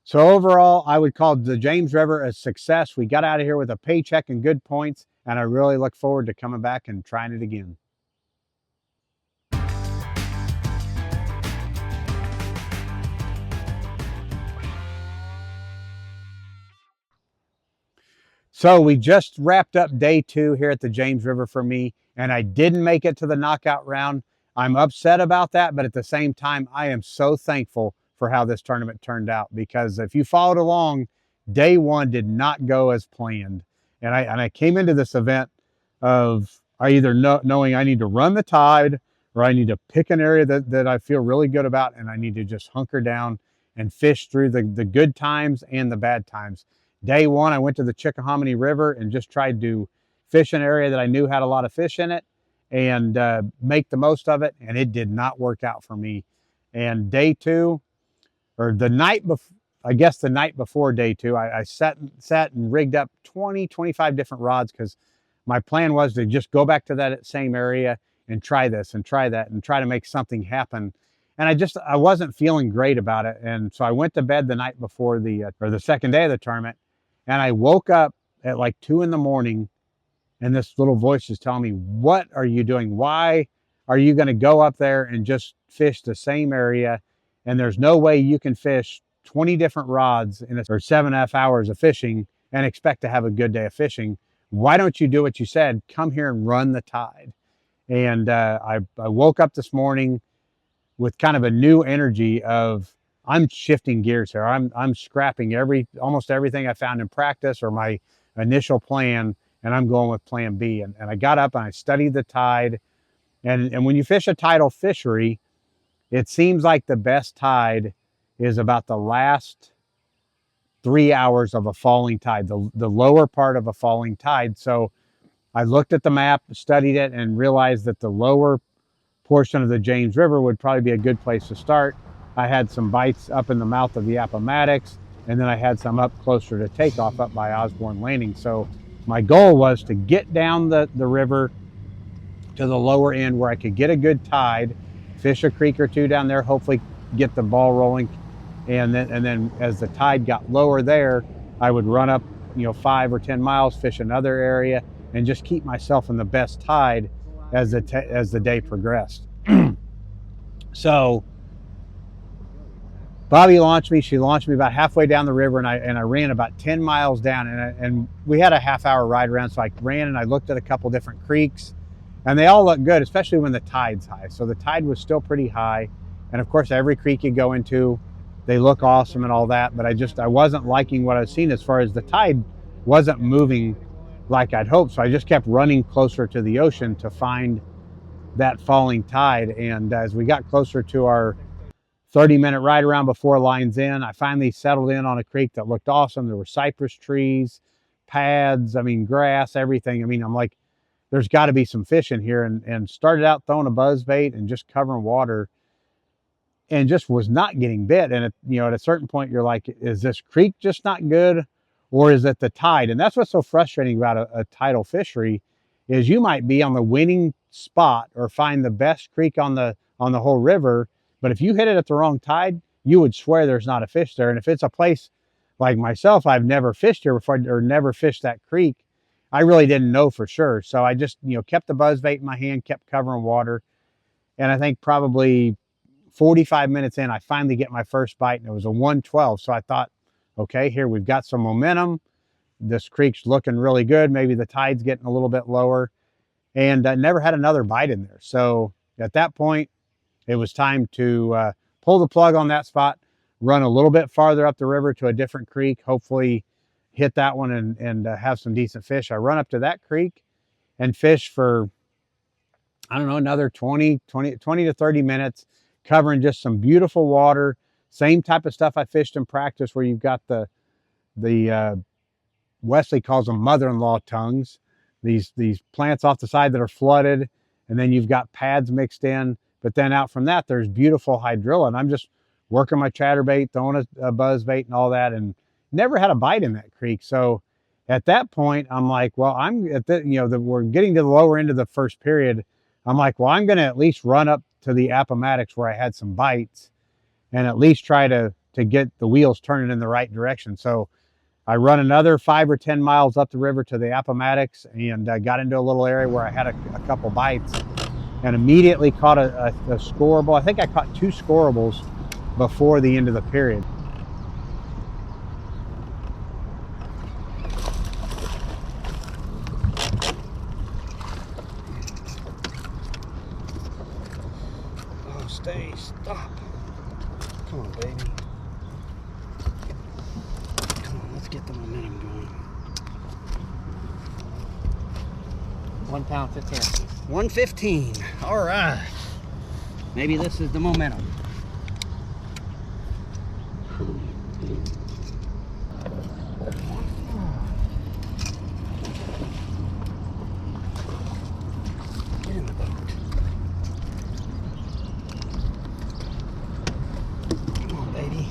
So overall, I would call the James River a success. We got out of here with a paycheck and good points, and I really look forward to coming back and trying it again. So we just wrapped up day 2 here at the James River for me, and I didn't make it to the knockout round. I'm upset about that, but at the same time, I am so thankful for how this tournament turned out, because if you followed along, day 1 did not go as planned. And I came into this event of either knowing I need to run the tide, or I need to pick an area that I feel really good about, and I need to just hunker down and fish through the good times and the bad times. Day 1, I went to the Chickahominy River and just tried to fish an area that I knew had a lot of fish in it and make the most of it, and it did not work out for me. And day 2, or the night before, I guess the night before day 2, I sat and rigged up 20, 25 different rods, because my plan was to just go back to that same area and try this and try that and try to make something happen. And I wasn't feeling great about it. And so I went to bed the night before the second day of the tournament, and I woke up at like 2 in the morning, and this little voice is telling me, what are you doing? Why are you going to go up there and just fish the same area? And there's no way you can fish 20 different rods in 7.5 hours of fishing and expect to have a good day of fishing. Why don't you do what you said? Come here and run the tide. And I woke up this morning with kind of a new energy of, I'm shifting gears here. I'm scrapping almost everything I found in practice or my initial plan, and I'm going with plan B. And I got up and I studied the tide. And when you fish a tidal fishery, it seems like the best tide is about the last 3 hours of a falling tide, the lower part of a falling tide. So I looked at the map, studied it, and realized that the lower portion of the James River would probably be a good place to start. I had some bites up in the mouth of the Appomattox, and then I had some up closer to takeoff up by Osborne Landing. So my goal was to get down the river to the lower end where I could get a good tide, fish a creek or two down there, hopefully get the ball rolling. And then as the tide got lower there, I would run up, 5 or 10 miles, fish another area, and just keep myself in the best tide as the day progressed. So Bobby launched me. She launched me about halfway down the river, and I ran about 10 miles down, and we had a half-hour ride around. So I ran and I looked at a couple different creeks, and they all look good, especially when the tide's high. So the tide was still pretty high, and of course every creek you go into, they look awesome and all that. But I wasn't liking what I was seeing as far as the tide wasn't moving like I'd hoped. So I just kept running closer to the ocean to find that falling tide. And as we got closer to our 30-minute ride around before Lines End, I finally settled in on a creek that looked awesome. There were cypress trees, pads, grass, everything. I'm like, there's got to be some fish in here, and started out throwing a buzz bait and just covering water, and just was not getting bit. And at a certain point, you're like, is this creek just not good, or is it the tide? And that's what's so frustrating about a tidal fishery, is you might be on the winning spot or find the best creek on the whole river, but if you hit it at the wrong tide, you would swear there's not a fish there. And if it's a place like myself, I've never fished here before, or never fished that creek, I really didn't know for sure. So I just kept the buzz bait in my hand, kept covering water, and I think probably 45 minutes in, I finally get my first bite, and it was a 112. So I thought, okay, here we've got some momentum. This creek's looking really good. Maybe the tide's getting a little bit lower, and I never had another bite in there. So at that point, it was time to pull the plug on that spot, run a little bit farther up the river to a different creek, hopefully hit that one and have some decent fish. I run up to that creek and fish for, I don't know, another 20 to 30 minutes, covering just some beautiful water. Same type of stuff I fished in practice, where you've got the Wesley calls them mother-in-law tongues, these plants off the side that are flooded, and then you've got pads mixed in. But then out from that, there's beautiful hydrilla, and I'm just working my chatterbait, throwing a buzz bait and all that, and never had a bite in that creek. So at that point, I'm like, well, we're getting to the lower end of the first period. I'm like, well, I'm going to at least run up to the Appomattox where I had some bites, and at least try to to get the wheels turning in the right direction. So I run another 5 or 10 miles up the river to the Appomattox, and got into a little area where I had a couple bites, and immediately caught a scoreable. I think I caught 2 scoreables before the end of the period. Oh, stay, stop. Come on, baby. Come on, let's get the momentum going. 1 pound, 15 ounces. 115. All right. Maybe this is the momentum. Get in the boat. Come on, baby.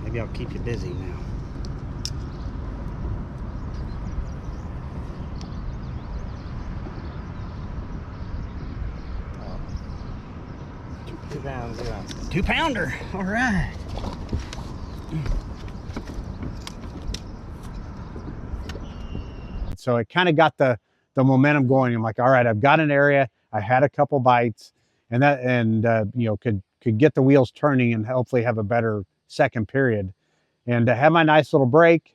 Maybe I'll keep you busy now. Oh. 2 pounds, 0 ounces. 2 pounder. All right. So it kind of got the momentum going. I'm like, all right, I've got an area. I had a couple bites, and could get the wheels turning and hopefully have a better second period. And to have my nice little break,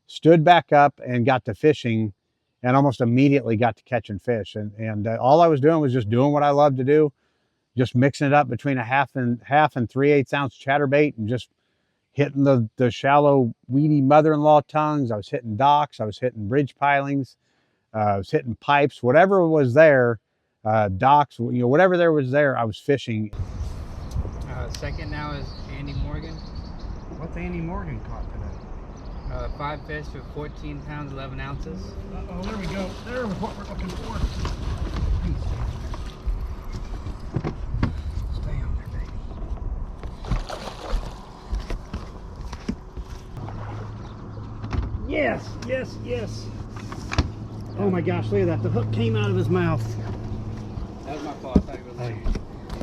stood back up and got to fishing, and almost immediately got to catching fish. And all I was doing was just doing what I love to do, just mixing it up between a half and 3/8 ounce chatterbait, and just hitting the shallow, weedy mother-in-law tongues. I was hitting docks. I was hitting bridge pilings. I was hitting pipes. Whatever was there, docks, whatever there was there, I was fishing. Second now is Andy Morgan. What's Andy Morgan caught today? 5 fish for 14 pounds, 11 ounces. Oh, there we go. There was what we're looking for. Stay on there, baby. Yes, yes, yes. Oh my gosh, look at that. The hook came out of his mouth. That was my fault. I thought you were late.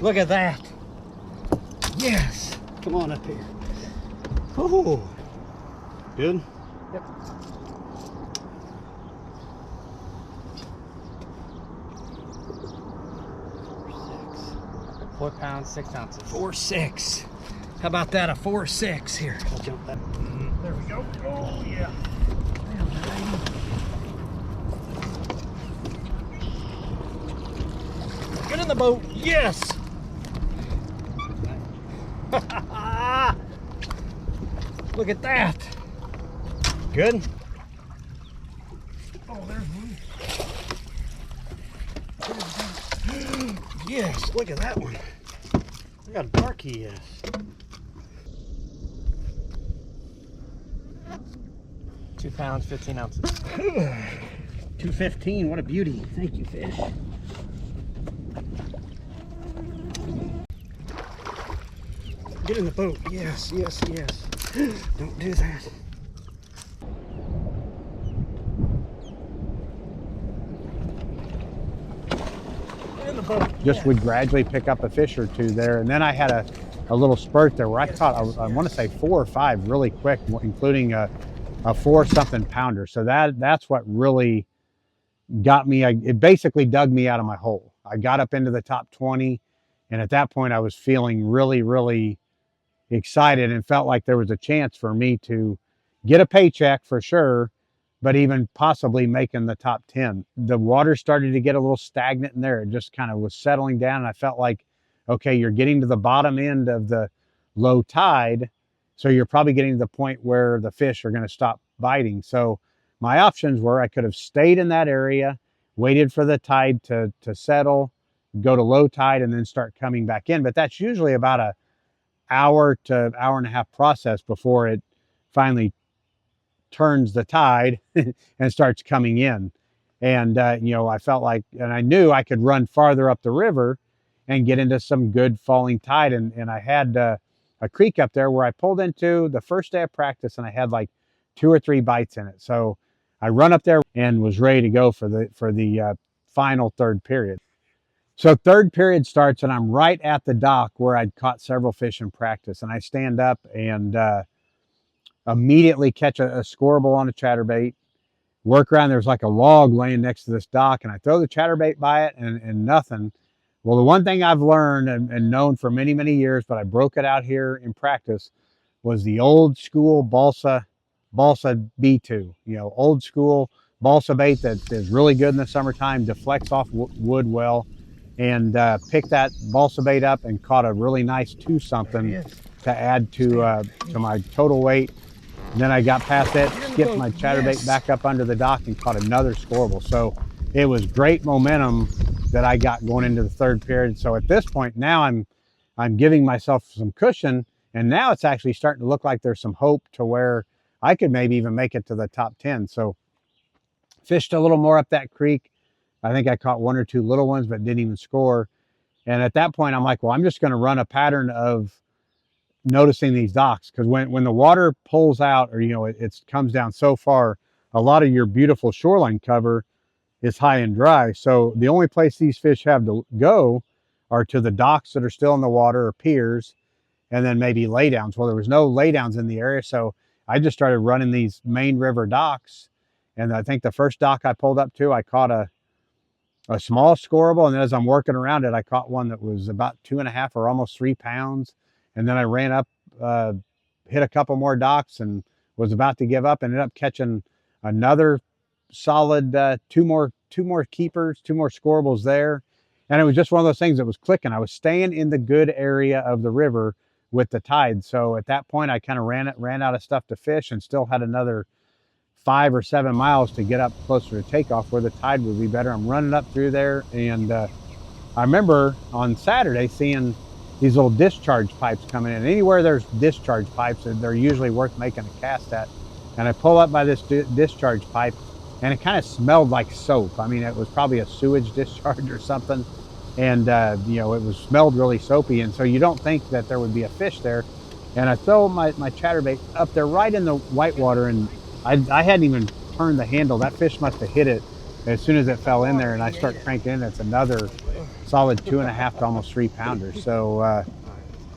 Look at that. Yes. Come on up here. Oh. Good? Yep. Six. 4 pounds, 6 ounces. 4.6. How about that? A 4.6 here. I'll jump that. There we go. Oh yeah. Get in the boat. Yes. Look at that. Good. Oh, there's one. Yes, look at that one. Look how dark he is. Two pounds, 15 ounces. 215, what a beauty. Thank you, fish. Get in the boat. Yes, yes, yes. Don't do that. Get in the boat. Just yes. would gradually pick up a fish or 2 there. And then I had a little spurt there where I caught, I want to say 4 or 5 really quick, including a 4-something pounder. So that's what really got me. It basically dug me out of my hole. I got up into the top 20, and at that point I was feeling really, really excited and felt like there was a chance for me to get a paycheck for sure, but even possibly making the top 10. The water started to get a little stagnant in there. It just kind of was settling down, and I felt like, okay, you're getting to the bottom end of the low tide, so you're probably getting to the point where the fish are going to stop biting. So my options were I could have stayed in that area, waited for the tide to settle, go to low tide, and then start coming back in. But that's usually about a hour to hour and a half process before it finally turns the tide and starts coming in. And I felt like, and I knew I could run farther up the river and get into some good falling tide. And I had a creek up there where I pulled into the first day of practice, and I had like 2 or 3 bites in it. So I run up there and was ready to go for the final third period. So third period starts, and I'm right at the dock where I'd caught several fish in practice. And I stand up and immediately catch a scoreable on a chatterbait. Work around, there's like a log laying next to this dock, and I throw the chatterbait by it, and nothing. Well, the one thing I've learned and known for many, many years, but I broke it out here in practice, was the old school balsa B2. You know, old school balsa bait that is really good in the summertime, deflects off wood well, and picked that balsa bait up and caught a really nice 2-something to add to my total weight. And then I got past it, skipped my chatterbait back up under the dock and caught another scoreable. So it was great momentum that I got going into the third period. So at this point now I'm giving myself some cushion, and now it's actually starting to look like there's some hope to where I could maybe even make it to the top 10. So fished a little more up that creek. I think I caught 1 or 2 little ones, but didn't even score. And at that point I'm like, well, I'm just going to run a pattern of noticing these docks, because when the water pulls out, or it comes down so far, a lot of your beautiful shoreline cover is high and dry. So the only place these fish have to go are to the docks that are still in the water, or piers, and then maybe laydowns. Well, there was no laydowns in the area, so I just started running these main river docks. And I think the first dock I pulled up to, I caught a small scoreable, and then as I'm working around it, I caught one that was about 2.5 or almost 3 pounds. And then I ran up, hit a couple more docks, and was about to give up, and ended up catching another solid 2 more keepers, 2 more scoreables there. And it was just one of those things that was clicking. I was staying in the good area of the river with the tide. So at that point I kind of ran out of stuff to fish, and still had another 5 or 7 miles to get up closer to takeoff where the tide would be better. I'm running up through there, and I remember on Saturday seeing these little discharge pipes coming in. Anywhere there's discharge pipes, they're usually worth making a cast at. And I pull up by this discharge pipe, and it kind of smelled like soap. I mean, it was probably a sewage discharge or something. And it smelled really soapy. And so you don't think that there would be a fish there. And I throw my chatterbait up there right in the whitewater, and I hadn't even turned the handle. That fish must have hit it as soon as it fell in there, and I start cranking in. It's another solid 2.5 to almost 3 pounders. So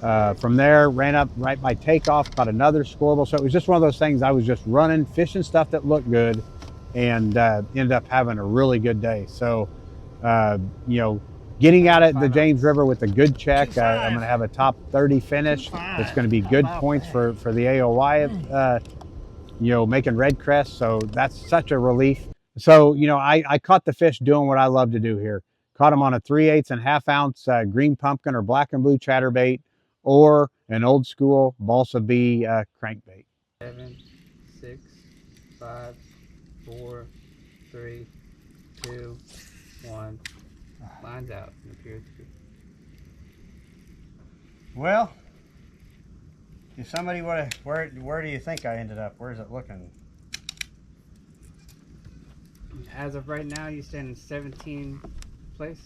from there, ran up right by takeoff, caught another scoreable. So it was just one of those things. I was just running, fishing stuff that looked good, and ended up having a really good day. So getting out at the James River with a good check, I'm going to have a top 30 finish. It's going to be good points for the AOY, making red crest. So that's such a relief. So I caught the fish doing what I love to do here. Caught them on a 3/8 and ½ ounce green pumpkin or black and blue chatterbait, or an old school balsa B crankbait. 7, 6, 5, 4, 3, 2, 1. Lines out. Well, if somebody would have, where do you think I ended up? Where's it looking? As of right now, you stand in 17th place.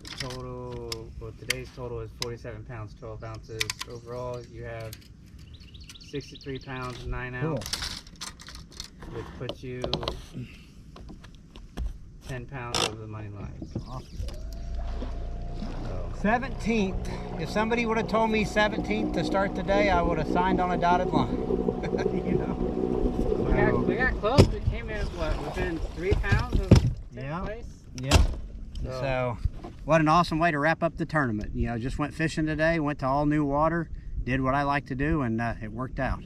The total, well, today's total is 47 pounds, 12 ounces. Overall, you have 63 pounds, 9 ounces, which puts you 10 pounds over the money line. Awesome. 17th. If somebody would have told me 17th to start the day, I would have signed on a dotted line. We got close. We came in, within 3 pounds of 10th place? Yeah. So, what an awesome way to wrap up the tournament. Just went fishing today, went to all new water, did what I like to do, and it worked out.